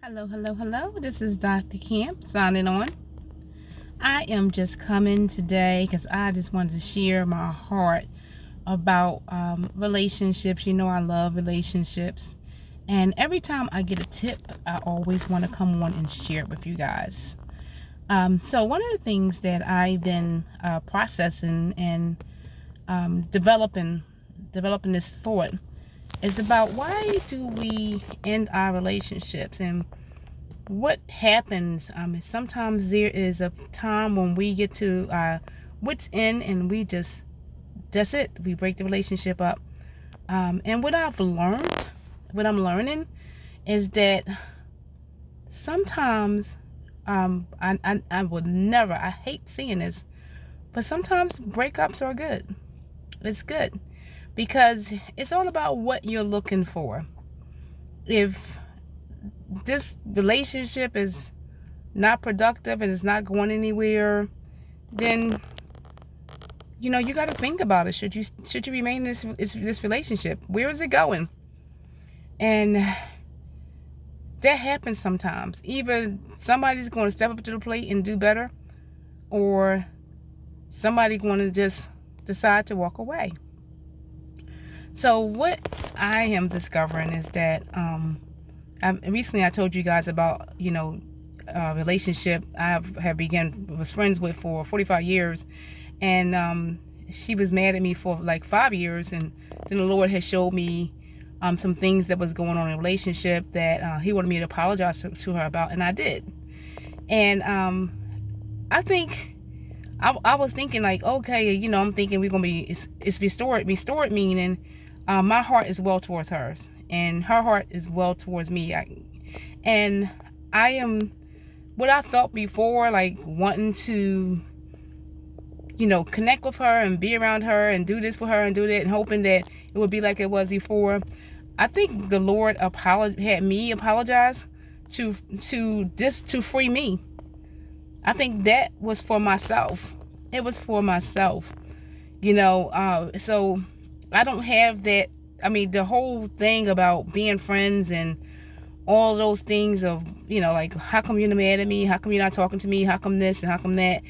Hello, hello, hello. This is Dr. Camp signing on. I am just coming today because I just wanted to share my heart about relationships. You know, I love relationships. And every time I get a tip, I always want to come on and share it with you guys. So, one of the things that I've been processing and developing this thought is about why do we end our relationships and what happens. Sometimes there is a time when we get to wits end and we just, that's it, we break the relationship up. And what I'm learning is that sometimes I would never, I hate seeing this, but sometimes breakups are good. It's good because it's all about what you're looking for. If this relationship is not productive and it's not going anywhere, then you got to think about it. Should you remain in this relationship? Where is it going? And that happens sometimes. Either somebody's going to step up to the plate and do better, or somebody's going to just decide to walk away. So what I am discovering is that recently I told you guys about a relationship I was friends with for 45 years, and she was mad at me for like 5 years, and then the Lord had showed me some things that was going on in a relationship that he wanted me to apologize to her about, and I did. And I think I was thinking like, okay, I'm thinking we're gonna be it's restored, meaning my heart is well towards hers and her heart is well towards me. And I am what I felt before, like wanting to connect with her and be around her and do this for her and do that and hoping that it would be like it was before. I think the Lord had me apologize to free me. I think that was for myself. It was for myself, so I don't have that. I mean, the whole thing about being friends and all those things of, like, how come you're mad at me? How come you're not talking to me? How come this and how come that?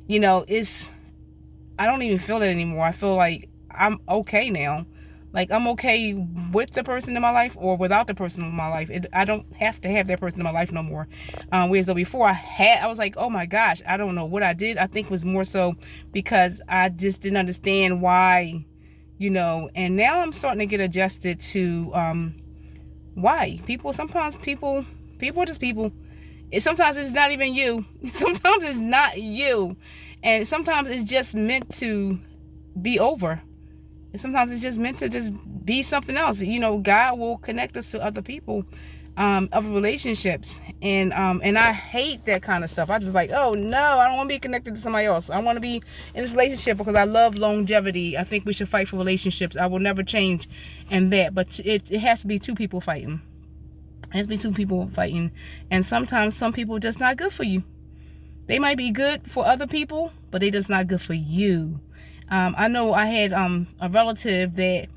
I don't even feel that anymore. I feel like I'm okay now. Like, I'm okay with the person in my life or without the person in my life. I don't have to have that person in my life no more. Whereas though before I was like, oh my gosh, I don't know what I did. I think it was more so because I just didn't understand why, and now I'm starting to get adjusted to why sometimes people are just people. Sometimes it's not even you. Sometimes it's not you. And sometimes it's just meant to be over. And sometimes it's just meant to just be something else. God will connect us to other people, other relationships. And I hate that kind of stuff. I just like, oh no, I don't want to be connected to somebody else. I want to be in this relationship because I love longevity. I think we should fight for relationships. I will never change in that. But it has to be two people fighting. It has to be two people fighting. And sometimes some people are just not good for you. They might be good for other people, but they're just not good for you. I know I had a relative that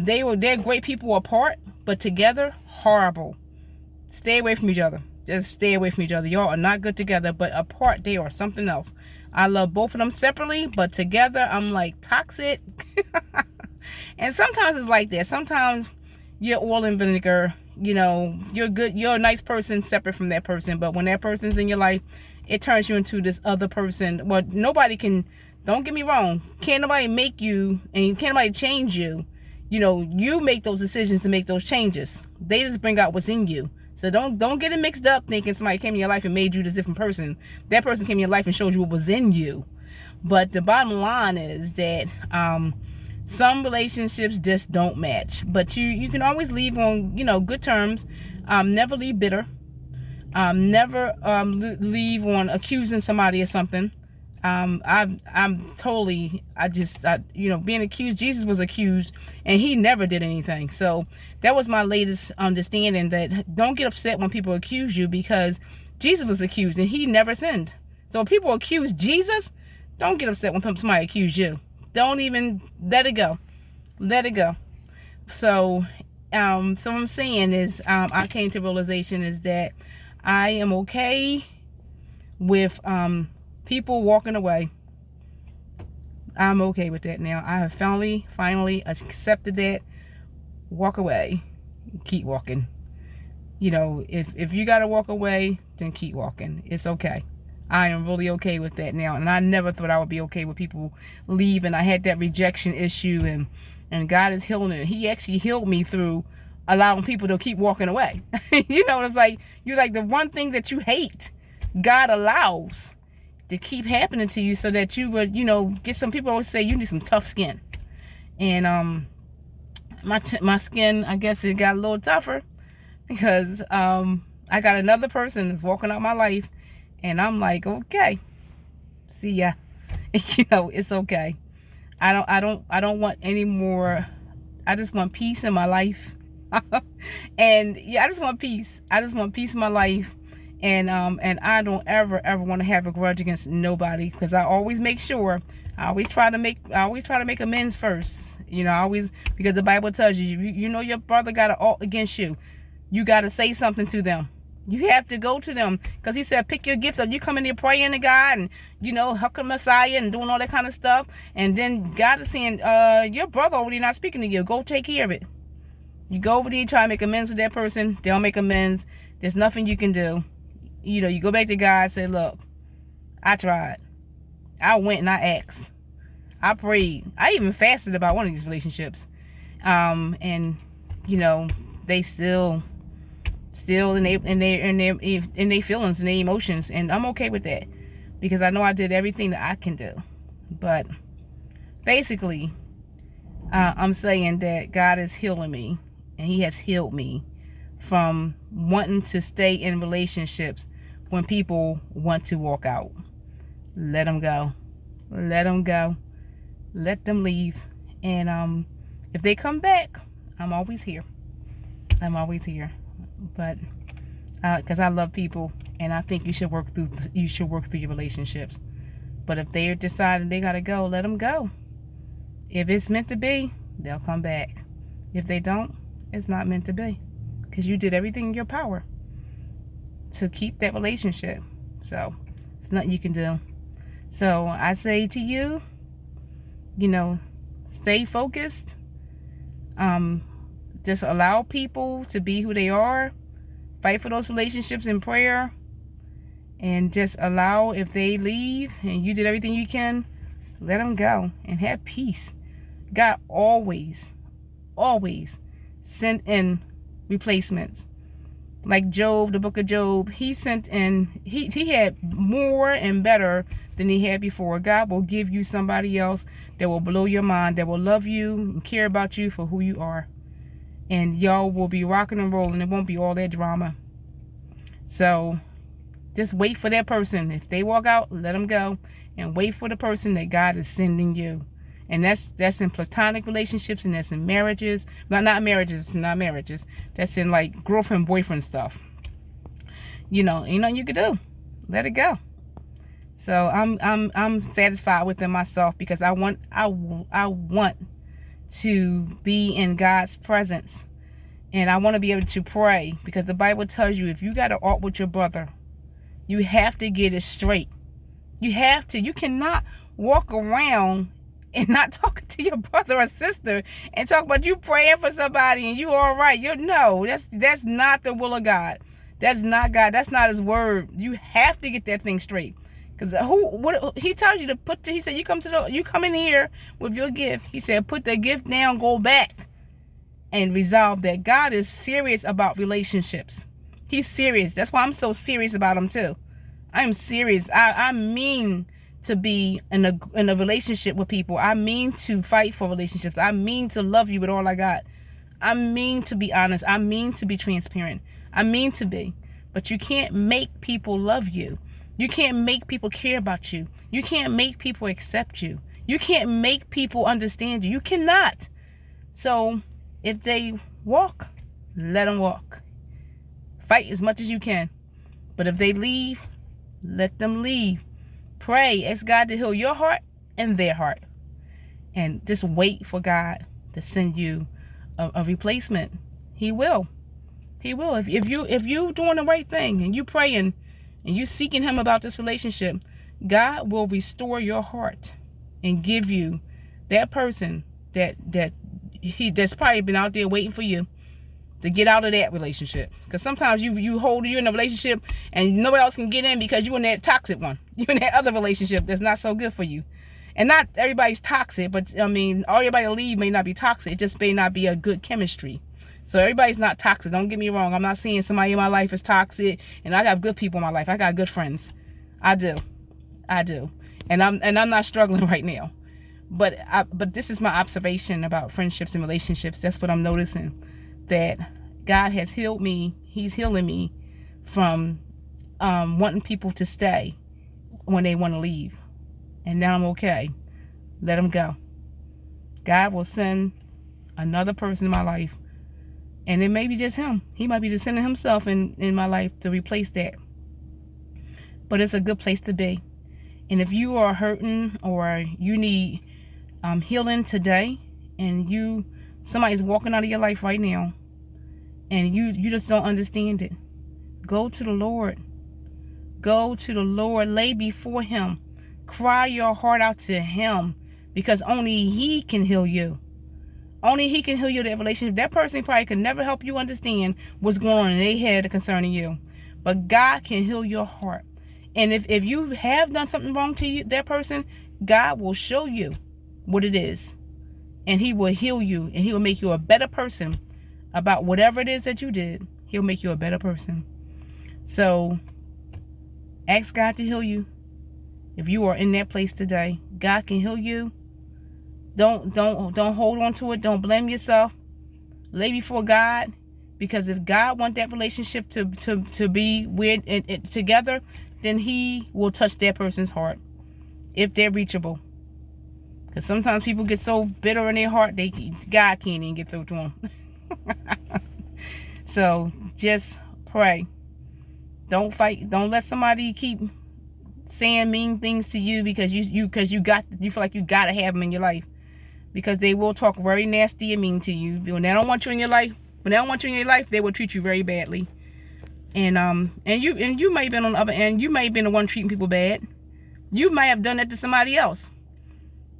they're great people apart, but together, horrible. Stay away from each other. Just stay away from each other. Y'all are not good together, but apart, they are something else. I love both of them separately, but together, I'm like toxic. And sometimes it's like that. Sometimes you're oil and vinegar. You're good. You're a nice person separate from that person, but when that person's in your life, it turns you into this other person. Well, nobody can. Don't get me wrong. Can't nobody make you, and can't nobody change you. You make those decisions to make those changes. They just bring out what's in you. So don't get it mixed up thinking somebody came in your life and made you this different person. That person came in your life and showed you what was in you. But the bottom line is that some relationships just don't match. But you can always leave on good terms. Never leave bitter. Never leave on accusing somebody of something. I'm totally, being accused. Jesus was accused and he never did anything. So that was my latest understanding, that don't get upset when people accuse you, because Jesus was accused and he never sinned. So when people accuse Jesus, don't get upset when somebody accuse you. Don't even let it go. Let it go. So So what I'm saying is, I came to realization is that I am okay with people walking away. I'm okay with that now. I have finally accepted that. Walk away. Keep walking. You know, if you got to walk away, then keep walking. It's okay. I am really okay with that now. And I never thought I would be okay with people leaving. I had that rejection issue, and God is healing it. He actually healed me through allowing people to keep walking away. You know, it's like, you're like the one thing that you hate, God allows to keep happening to you so that you would, you know, get some people always say you need some tough skin. And my skin, I guess it got a little tougher because I got another person that's walking out my life, and I'm like, okay, see ya. You know, it's okay. I don't want any more. I just want peace in my life. And yeah, I just want peace. I just want peace in my life. And I don't ever want to have a grudge against nobody, because I always make sure, I always try to make amends first. You know, because the Bible tells you know your brother got an alt against you, you got to say something to them. You have to go to them, because he said, pick your gifts up. You come in here praying to God, and, you know, hucking Messiah and doing all that kind of stuff. And then God is saying, your brother already not speaking to you. Go take care of it. You go over there, try to make amends with that person. They'll make amends. There's nothing you can do. You know, you go back to God and say, look, I tried. I went and I asked. I prayed. I even fasted about one of these relationships. And, you know, they still in their feelings and their emotions, and I'm okay with that, because I know I did everything that I can do. But basically, I'm saying that God is healing me, and he has healed me from wanting to stay in relationships when people want to walk out. Let them go. Let them go. Let them leave. And if they come back, I'm always here. I'm always here. But because I love people, and I think you should work through your relationships. But if they're deciding they gotta go, let them go. If it's meant to be, they'll come back. If they don't, it's not meant to be, because you did everything in your power to keep that relationship. So it's nothing you can do. So I say to you, you know, stay focused. Just allow people to be who they are. Fight for those relationships in prayer. And just allow, if they leave and you did everything you can, let them go and have peace. God always sent in replacements. Like Job, the book of Job, he sent in, he had more and better than he had before. God will give you somebody else that will blow your mind, that will love you and care about you for who you are. And y'all will be rocking and rolling. It won't be all that drama. So just wait for that person. If they walk out, let them go. And wait for the person that God is sending you. And that's in platonic relationships, and that's in marriages. Not marriages. That's in like girlfriend, boyfriend stuff. You know, ain't nothing you can do. Let it go. So I'm satisfied within myself, because I want to be in God's presence, and I want to be able to pray, because the Bible tells you if you got an art with your brother, you have to get it straight. You have to. You cannot walk around and not talking to your brother or sister and talk about you praying for somebody and you all right. That's not the will of God. That's not God. That's not his word. You have to get that thing straight. Because he tells you to he said, you come in here with your gift. He said, put the gift down, go back and resolve that. God is serious about relationships. He's serious. That's why I'm so serious about him too. I'm serious. I mean to be in a relationship with people. I mean to fight for relationships. I mean to love you with all I got. I mean to be honest. I mean to be transparent. I mean to be. But you can't make people love you. You can't make people care about you. You can't make people accept you. You can't make people understand you. You cannot. So if they walk, let them walk. Fight as much as you can. But if they leave, let them leave. Pray. Ask God to heal your heart and their heart. And just wait for God to send you a replacement. He will. He will. If you doing the right thing and you praying and you seeking him about this relationship, God will restore your heart and give you that person that's probably been out there waiting for you to get out of that relationship. Because sometimes you in a relationship and nobody else can get in because you're in that toxic one. You're in that other relationship that's not so good for you. And not everybody's toxic, but I mean, everybody to leave may not be toxic. It just may not be a good chemistry. So everybody's not toxic. Don't get me wrong. I'm not saying somebody in my life is toxic, and I got good people in my life. I got good friends. I do. And I'm not struggling right now. But this is my observation about friendships and relationships. That's what I'm noticing. That God has healed me. He's healing me from wanting people to stay when they want to leave. And now I'm okay. Let them go. God will send another person in my life. And it may be just him. He might be just sending himself in my life to replace that. But it's a good place to be. And if you are hurting or you need healing today, and somebody's walking out of your life right now, and you just don't understand it, go to the Lord. Go to the Lord. Lay before him. Cry your heart out to him, because only he can heal you. Only he can heal you that relationship. That person probably could never help you understand what's going on in their head concerning you. But God can heal your heart. And if you have done something wrong to you, that person, God will show you what it is. And he will heal you. And he will make you a better person about whatever it is that you did. He'll make you a better person. So ask God to heal you. If you are in that place today, God can heal you. Don't hold on to it. Don't blame yourself. Lay before God, because if God wants that relationship to be weird and together, then he will touch that person's heart if they're reachable. Because sometimes people get so bitter in their heart, God can't even get through to them. So just pray. Don't fight. Don't let somebody keep saying mean things to you because you feel like you gotta have them in your life, because they will talk very nasty and mean to you. When they don't want you in your life, they will treat you very badly. And you may have been on the other end. You may have been the one treating people bad. You might have done that to somebody else.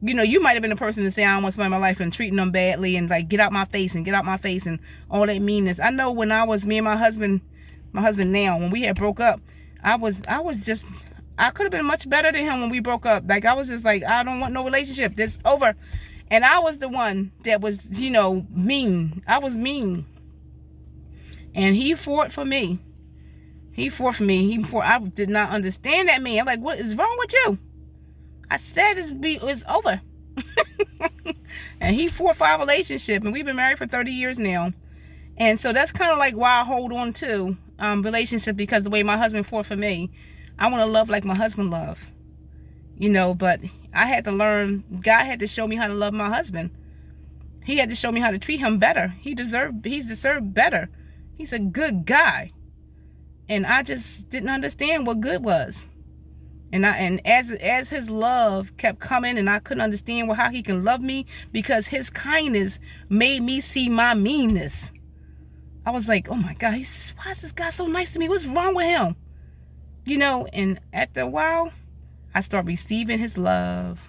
You might have been the person to say, I don't want somebody in my life, and treating them badly and like get out my face and all that meanness. I know when I was me and my husband now, when we had broke up, I could have been much better than him when we broke up. Like, I was just like, I don't want no relationship. This over. And I was the one that was, mean. I was mean. And he fought for me. I did not understand that man. I'm like, what is wrong with you? I said it's over. And he fought for our relationship. And we've been married for 30 years now. And so that's kind of like why I hold on to relationship, because the way my husband fought for me. I want to love like my husband loved. But I had to learn. God had to show me how to love my husband. He had to show me how to treat him better. He's deserved better. He's a good guy. And I just didn't understand what good was. And as his love kept coming, and I couldn't understand how he can love me, because his kindness made me see my meanness. I was like, oh my God, why is this guy so nice to me? What's wrong with him? And after a while, I start receiving his love.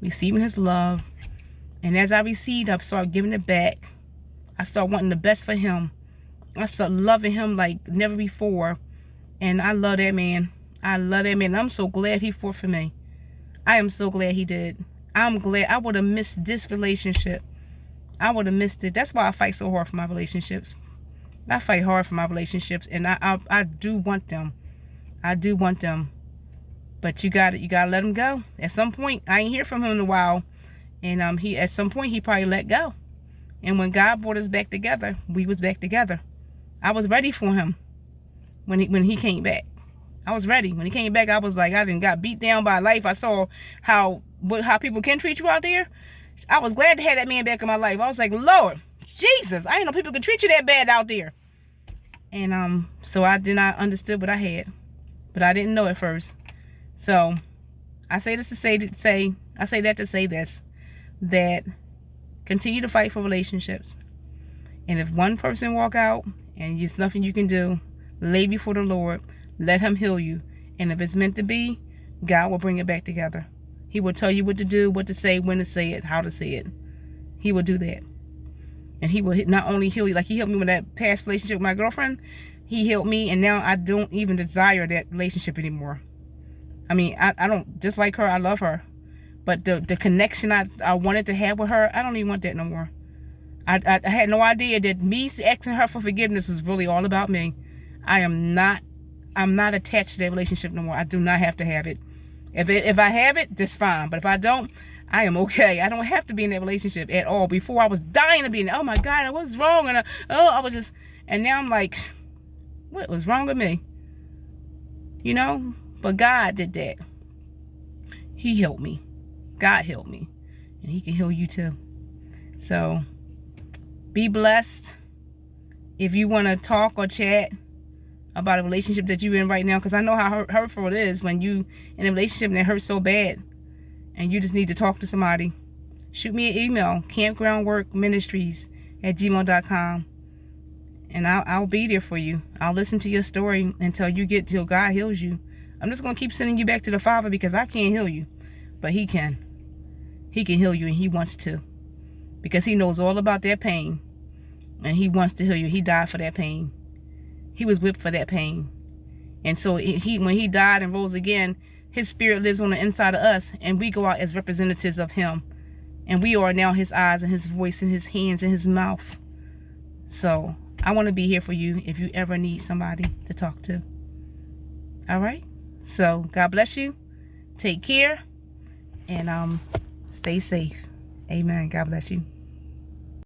And as I received, I start giving it back. I start wanting the best for him. I start loving him like never before. And I love that man. I'm so glad he fought for me. I am so glad he did. I'm glad. I would have missed this relationship. I would have missed it. That's why I fight so hard for my relationships. I fight hard for my relationships, and I do want them. But you gotta let him go. At some point, I ain't hear from him in a while, and at some point he probably let go. And when God brought us back together, we was back together. I was ready for him when he came back. I was ready. When he came back, I was like, I done got beat down by life. I saw how people can treat you out there. I was glad to have that man back in my life. I was like, Lord Jesus, I ain't know people can treat you that bad out there. And so I did not understood what I had, but I didn't know at first. So I say this to say that continue to fight for relationships. And if one person walk out and there's nothing you can do, lay before the Lord, let him heal you. And if it's meant to be, God will bring it back together. He will tell you what to do, what to say, when to say it, how to say it. He will do that. And he will not only heal you, like he helped me with that past relationship with my girlfriend. He helped me, and now I don't even desire that relationship anymore. I mean, I don't dislike her. I love her. But the connection I wanted to have with her, I don't even want that no more. I had no idea that me asking her for forgiveness is really all about me. I'm not attached to that relationship no more. I do not have to have it. If I have it, that's fine. But if I don't, I am okay. I don't have to be in that relationship at all. Before I was dying to be in it. Oh my God, I was wrong. And I was just, and now I'm like, what was wrong with me? You know? But God did that. He helped me. God helped me. And he can heal you too. So, be blessed. If you want to talk or chat about a relationship that you're in right now, because I know how hurtful it is when you in a relationship and it hurts so bad and you just need to talk to somebody, shoot me an email, campgroundworkministries@gmail.com, and I'll be there for you. I'll listen to your story until God heals you. I'm just going to keep sending you back to the Father because I can't heal you, but he can. He can heal you, and he wants to, because he knows all about that pain, and he wants to heal you. He died for that pain. He was whipped for that pain. And so when he died and rose again, his spirit lives on the inside of us, and we go out as representatives of him. And we are now his eyes and his voice and his hands and his mouth. So I want to be here for you if you ever need somebody to talk to. All right? So God bless you. Take care. And stay safe. Amen. God bless you.